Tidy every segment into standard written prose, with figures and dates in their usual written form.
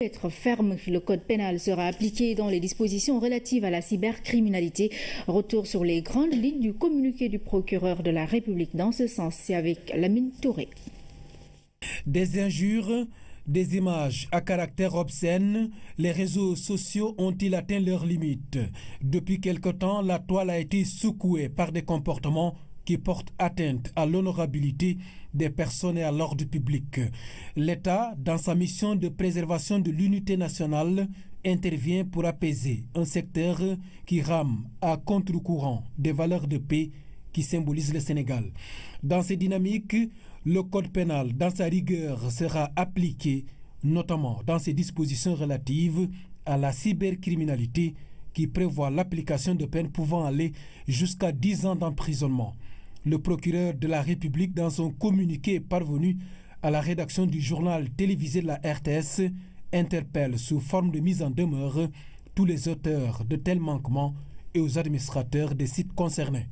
Être ferme, le code pénal sera appliqué dans les dispositions relatives à la cybercriminalité. Retour sur les grandes lignes du communiqué du procureur de la République dans ce sens, c'est avec Lamine Touré. Des injures, des images à caractère obscène, les réseaux sociaux ont-ils atteint leurs limites? Depuis quelque temps, la toile a été secouée par des comportements qui portent atteinte à l'honorabilité des personnes et à l'ordre public. L'État, dans sa mission de préservation de l'unité nationale, intervient pour apaiser un secteur qui rame à contre-courant des valeurs de paix qui symbolisent le Sénégal. Dans ces dynamiques, le code pénal, dans sa rigueur, sera appliqué, notamment dans ses dispositions relatives à la cybercriminalité qui prévoit l'application de peines pouvant aller jusqu'à 10 ans d'emprisonnement. Le procureur de la République, dans son communiqué parvenu à la rédaction du journal télévisé de la RTS, interpelle sous forme de mise en demeure tous les auteurs de tels manquements et aux administrateurs des sites concernés.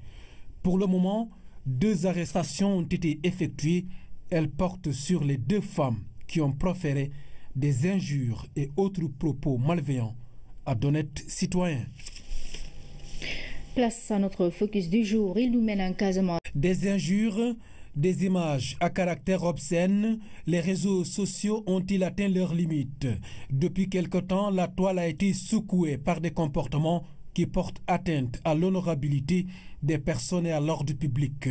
Pour le moment, 2 arrestations ont été effectuées. Elles portent sur les 2 femmes qui ont proféré des injures et autres propos malveillants à d'honnêtes citoyens. Place à notre focus du jour. Il nous mène en Casamance. Des injures, des images à caractère obscène, les réseaux sociaux ont-ils atteint leurs limites? Depuis quelque temps, la toile a été secouée par des comportements qui portent atteinte à l'honorabilité des personnes et à l'ordre public.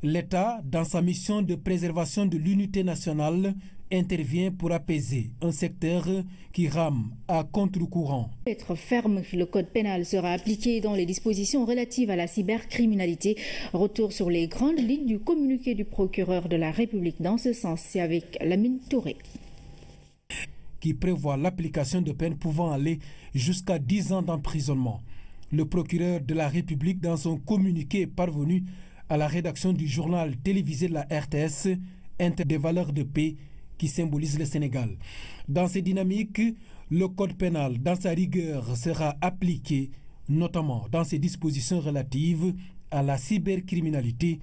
L'État, dans sa mission de préservation de l'unité nationale, intervient pour apaiser un secteur qui rame à contre-courant. Être ferme, le code pénal sera appliqué dans les dispositions relatives à la cybercriminalité. Retour sur les grandes lignes du communiqué du procureur de la République dans ce sens, c'est avec Lamine Touré. Qui prévoit l'application de peines pouvant aller jusqu'à 10 ans d'emprisonnement. Le procureur de la République, dans son communiqué parvenu à la rédaction du journal télévisé de la RTS, des valeurs de paix qui symbolisent le Sénégal. Dans ces dynamiques, le code pénal, dans sa rigueur, sera appliqué, notamment dans ses dispositions relatives à la cybercriminalité